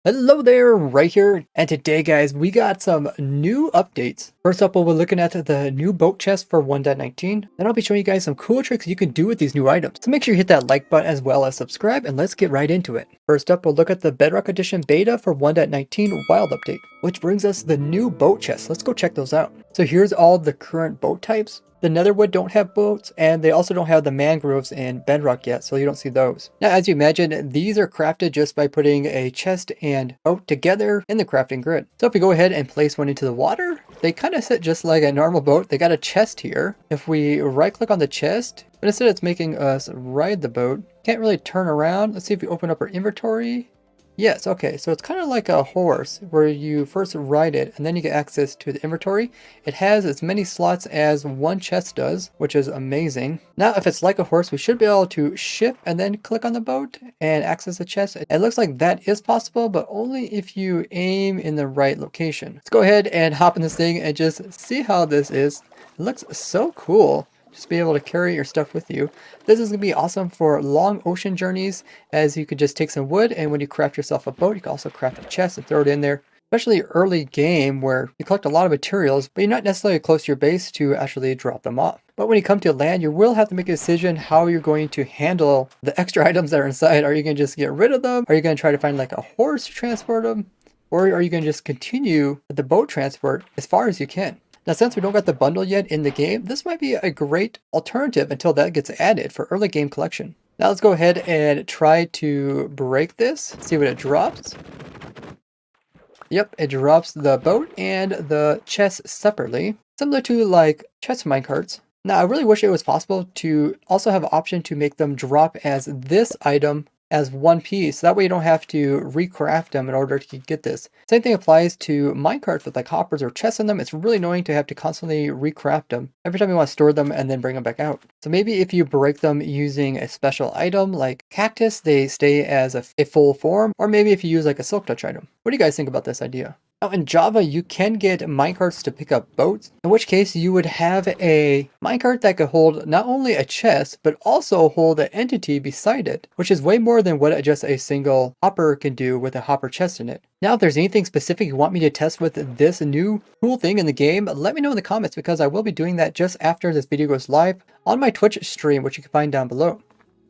Hello there, right here, and today guys, we got some new updates. First up, we'll be looking at the new boat chest for 1.19. Then I'll be showing you guys some cool tricks you can do with these new items. So make sure you hit that like button as well as subscribe, and let's get right into it. First up, we'll look at the Bedrock Edition beta for 1.19 Wild Update, which brings us the new boat chest. Let's go check those out. So here's all the current boat types. The Netherwood don't have boats, and they also don't have the mangroves and bedrock yet, so you don't see those. Now, as you imagine, these are crafted just by putting a chest and boat together in the crafting grid. So if we go ahead and place one into the water, they kind of sit just like a normal boat. They got a chest here. If we right click on the chest, but instead it's making us ride the boat. Can't really turn around. Let's see if we open up our inventory. Yes, okay, so it's kind of like a horse where you first ride it and then you get access to the inventory. It has as many slots as one chest does, which is amazing. Now, if it's like a horse, we should be able to shift and then click on the boat and access the chest. It looks like that is possible, but only if you aim in the right location. Let's go ahead and hop in this thing and just see how this is. It looks so cool. Just be able to carry your stuff with you. This is going to be awesome for long ocean journeys, as you could just take some wood, and when you craft yourself a boat, you can also craft a chest and throw it in there. Especially early game where you collect a lot of materials, but you're not necessarily close to your base to actually drop them off. But when you come to land, you will have to make a decision how you're going to handle the extra items that are inside. Are you going to just get rid of them? Are you going to try to find like a horse to transport them? Or are you going to just continue the boat transport as far as you can? Now, since we don't got the bundle yet in the game, this might be a great alternative until that gets added for early game collection. Now let's go ahead and try to break this, see what it drops. Yep, it drops the boat and the chest separately, similar to like chest minecarts. Now, I really wish it was possible to also have an option to make them drop as this item as one piece. That way you don't have to recraft them in order to get this. Same thing applies to minecarts with like hoppers or chests in them. It's really annoying to have to constantly recraft them every time you want to store them and then bring them back out. So maybe if you break them using a special item like cactus, they stay as a full form, or maybe if you use like a silk touch item. What do you guys think about this idea? Now in Java, you can get minecarts to pick up boats, in which case you would have a minecart that could hold not only a chest, but also hold an entity beside it, which is way more than what just a single hopper can do with a hopper chest in it. Now, if there's anything specific you want me to test with this new cool thing in the game, let me know in the comments, because I will be doing that just after this video goes live on my Twitch stream, which you can find down below.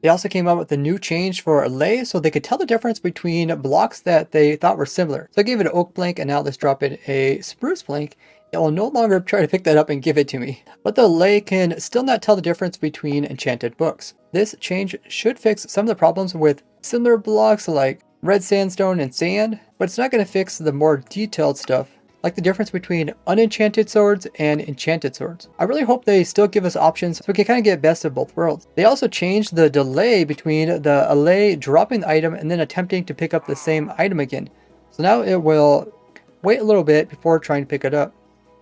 They also came out with a new change for Allay, so they could tell the difference between blocks that they thought were similar. So I gave it an oak plank, and now let's drop it a spruce plank. It will no longer try to pick that up and give it to me. But the Allay can still not tell the difference between enchanted books. This change should fix some of the problems with similar blocks like red sandstone and sand, but it's not going to fix the more detailed stuff, like the difference between unenchanted swords and enchanted swords. I really hope they still give us options so we can kind of get best of both worlds. They also changed the delay between the Allay dropping the item and then attempting to pick up the same item again. So now it will wait a little bit before trying to pick it up.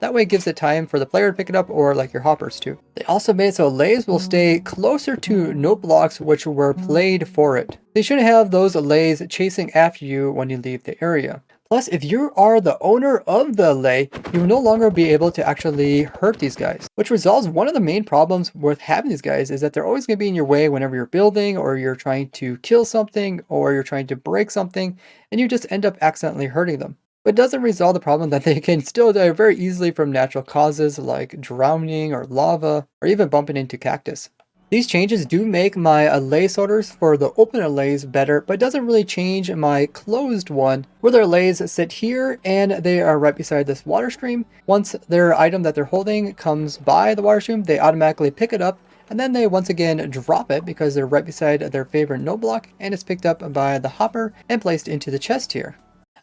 That way it gives it time for the player to pick it up, or like your hoppers too. They also made so Allays will stay closer to note blocks which were played for it. They shouldn't have those Allays chasing after you when you leave the area. Plus, if you are the owner of the Allay, you will no longer be able to actually hurt these guys, which resolves one of the main problems with having these guys, is that they're always going to be in your way whenever you're building, or you're trying to kill something, or you're trying to break something, and you just end up accidentally hurting them. But it doesn't resolve the problem that they can still die very easily from natural causes like drowning or lava, or even bumping into cactus. These changes do make my Allay sorters for the open Allays better, but it doesn't really change my closed one, where their Allays sit here and they are right beside this water stream. Once their item that they're holding comes by the water stream, they automatically pick it up, and then they once again drop it because they're right beside their favorite note block, and it's picked up by the hopper and placed into the chest here.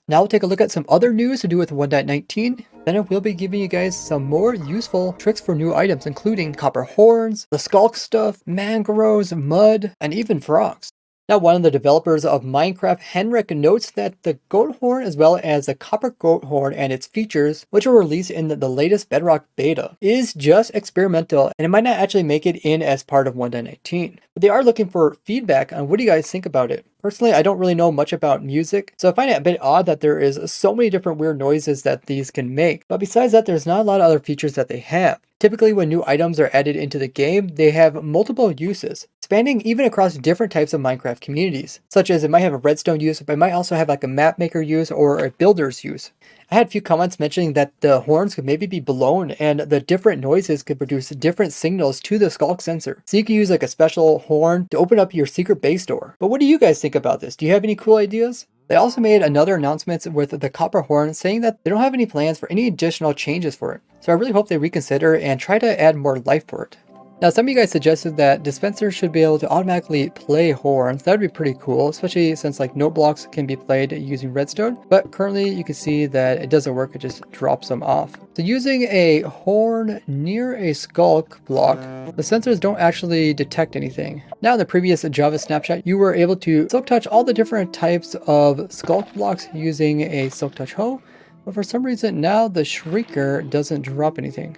Now we'll take a look at some other news to do with 1.19. Then I will be giving you guys some more useful tricks for new items, including copper horns, the skulk stuff, mangroves, mud, and even frogs. Now, one of the developers of Minecraft, Henrik, notes that the goat horn, as well as the copper goat horn and its features, which were released in the latest Bedrock beta, is just experimental, and it might not actually make it in as part of 1.19. But they are looking for feedback on what do you guys think about it. Personally, I don't really know much about music, so I find it a bit odd that there is so many different weird noises that these can make. But besides that, there's not a lot of other features that they have. Typically, when new items are added into the game, they have multiple uses, spanning even across different types of Minecraft communities, such as it might have a redstone use, but it might also have like a map maker use or a builder's use. I had a few comments mentioning that the horns could maybe be blown and the different noises could produce different signals to the skulk sensor. So you can use like a special horn to open up your secret base door. But what do you guys think about this? Do you have any cool ideas? They also made another announcement with the copper horn saying that they don't have any plans for any additional changes for it. So I really hope they reconsider and try to add more life for it. Now, some of you guys suggested that dispensers should be able to automatically play horns. That would be pretty cool, especially since like note blocks can be played using redstone. But currently you can see that it doesn't work, it just drops them off. So using a horn near a skulk block, the sensors don't actually detect anything. Now in the previous Java snapshot, you were able to silk touch all the different types of skulk blocks using a silk touch hoe. But for some reason now the shrieker doesn't drop anything.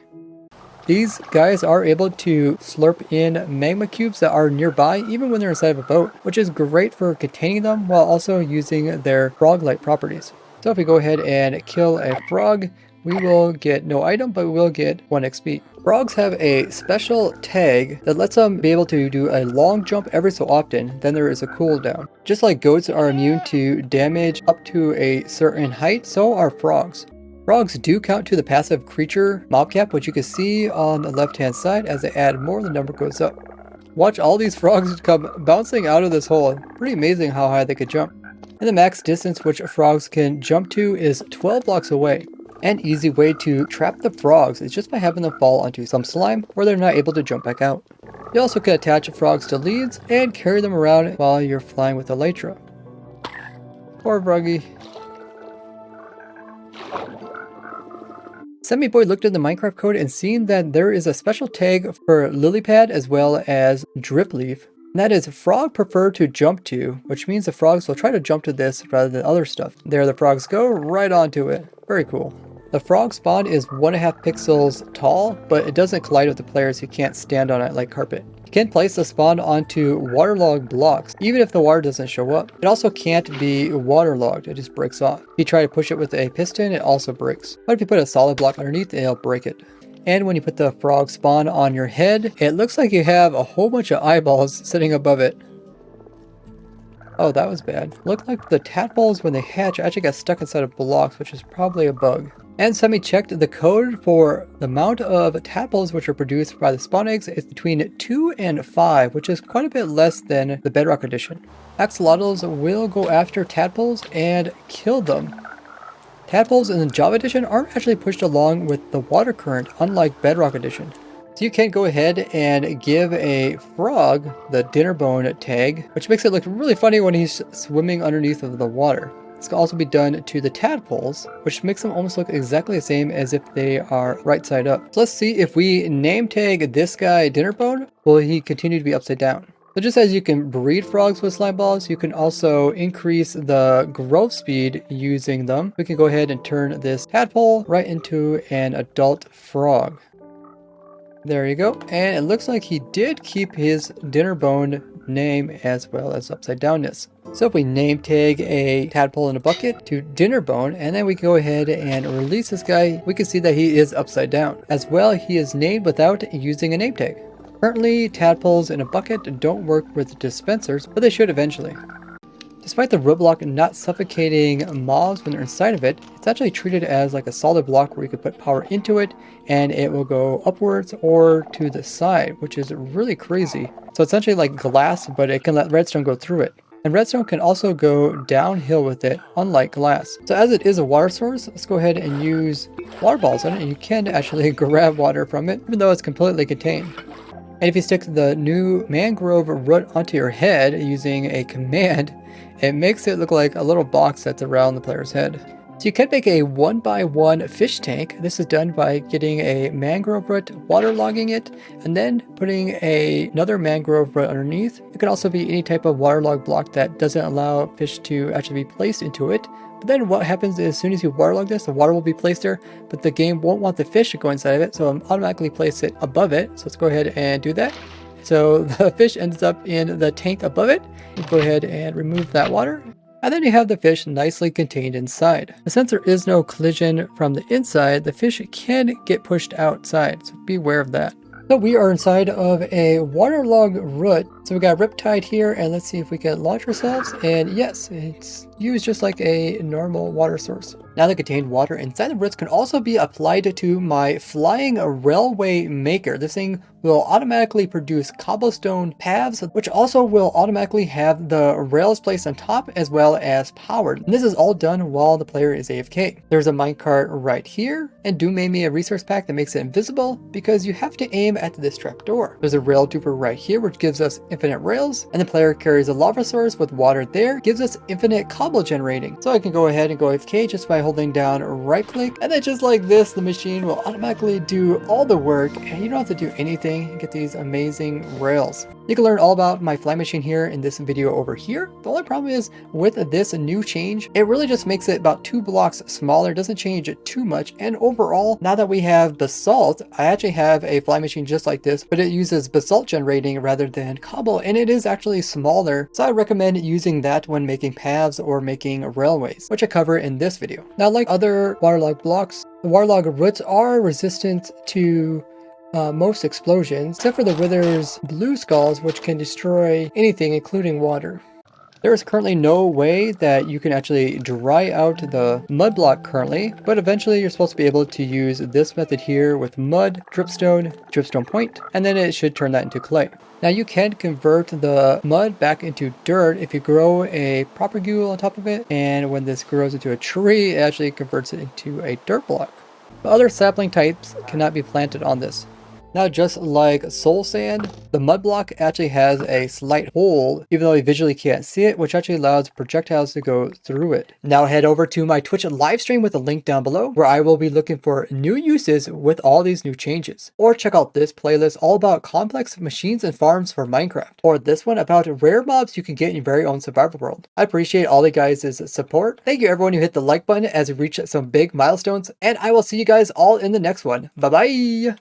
These guys are able to slurp in magma cubes that are nearby even when they're inside of a boat, which is great for containing them while also using their frog-like properties. So if we go ahead and kill a frog, we will get no item, but we will get 1 XP. Frogs have a special tag that lets them be able to do a long jump every so often, then there is a cooldown. Just like goats are immune to damage up to a certain height, so are frogs. Frogs do count to the passive creature mob cap, which you can see on the left hand side. As they add more, the number goes up. Watch all these frogs come bouncing out of this hole. Pretty amazing how high they could jump. And the max distance which frogs can jump to is 12 blocks away. An easy way to trap the frogs is just by having them fall onto some slime where they're not able to jump back out. You also can attach frogs to leads and carry them around while you're flying with Elytra. Poor froggy. SemiBoy looked at the Minecraft code and seen that there is a special tag for lilypad as well as drip leaf. And that is frog prefer to jump to, which means the frogs will try to jump to this rather than other stuff. There the frogs go right onto it. Very cool. The frog spawn is 1.5 pixels tall, but it doesn't collide with the players who can't stand on it like carpet. You can place the spawn onto waterlogged blocks, even if the water doesn't show up. It also can't be waterlogged, it just breaks off. If you try to push it with a piston, it also breaks. But if you put a solid block underneath, it'll break it. And when you put the frog spawn on your head, it looks like you have a whole bunch of eyeballs sitting above it. Oh, that was bad. Looked like the tadpoles when they hatch actually got stuck inside of blocks, which is probably a bug. And Semi checked the code for the amount of tadpoles which are produced by the spawn eggs is between 2 and 5, which is quite a bit less than the Bedrock edition. Axolotls will go after tadpoles and kill them. Tadpoles in the Java edition aren't actually pushed along with the water current, unlike Bedrock edition. So you can go ahead and give a frog the dinner bone tag, which makes it look really funny when he's swimming underneath of the water. This can also be done to the tadpoles, which makes them almost look exactly the same as if they are right side up. So let's see if we name tag this guy dinner bone, will he continue to be upside down? So just as you can breed frogs with slime balls, you can also increase the growth speed using them. We can go ahead and turn this tadpole right into an adult frog. There you go. And it looks like he did keep his dinner bone name as well as upside downness. So if we name tag a tadpole in a bucket to dinner bone, and then we go ahead and release this guy, we can see that he is upside down. As well, he is named without using a name tag. Currently, tadpoles in a bucket don't work with dispensers, but they should eventually. Despite the roadblock not suffocating mobs when they're inside of it, it's actually treated as like a solid block where you could put power into it and it will go upwards or to the side, which is really crazy. So it's essentially like glass, but it can let redstone go through it. And redstone can also go downhill with it, unlike glass. So as it is a water source, let's go ahead and use water balls on it. And you can actually grab water from it, even though it's completely contained. And if you stick the new mangrove root onto your head using a command, it makes it look like a little box that's around the player's head. So you can make a 1x1 fish tank. This is done by getting a mangrove root, waterlogging it, and then putting another mangrove root underneath. It can also be any type of waterlogged block that doesn't allow fish to actually be placed into it. But then what happens is as soon as you waterlog this, the water will be placed there, but the game won't want the fish to go inside of it, so it'll automatically place it above it. So let's go ahead and do that. So the fish ends up in the tank above it. You go ahead and remove that water. And then you have the fish nicely contained inside. But since there is no collision from the inside, the fish can get pushed outside, so be aware of that. So we are inside of a waterlogged root. So we got Riptide here, and let's see if we can launch ourselves. And yes, it's used just like a normal water source. Now the contained water inside the roots can also be applied to my flying railway maker. This thing will automatically produce cobblestone paths, which also will automatically have the rails placed on top as well as powered. And this is all done while the player is AFK. There's a minecart right here, and Doom made me a resource pack that makes it invisible because you have to aim at this trapdoor. There's a rail duper right here, which gives us infinite rails, and the player carries a lava source with water there, gives us infinite cobble generating. So I can go ahead and go AFK just by holding down right click, and then just like this, the machine will automatically do all the work, and you don't have to do anything. You get these amazing rails. You can learn all about my fly machine here in this video over here. The only problem is with this new change, it really just makes it about 2 blocks smaller. It doesn't change it too much. And overall, now that we have basalt, I actually have a fly machine just like this, but it uses basalt generating rather than cobble, and it is actually smaller. So I recommend using that when making paths or making railways, which I cover in this video. Now, like other waterlogged blocks, the waterlogged roots are resistant to most explosions, except for the Wither's blue skulls, which can destroy anything, including water. There is currently no way that you can actually dry out the mud block currently, but eventually you're supposed to be able to use this method here with mud, dripstone point, and then it should turn that into clay. Now you can convert the mud back into dirt if you grow a propagule on top of it, and when this grows into a tree, it actually converts it into a dirt block. But other sapling types cannot be planted on this. Now, just like soul sand, the mud block actually has a slight hole, even though you visually can't see it, which actually allows projectiles to go through it. Now head over to my Twitch live stream with a link down below, where I will be looking for new uses with all these new changes. Or check out this playlist all about complex machines and farms for Minecraft. Or this one about rare mobs you can get in your very own survival world. I appreciate all you guys' support. Thank you everyone who hit the like button as we reach some big milestones, and I will see you guys all in the next one. Bye bye!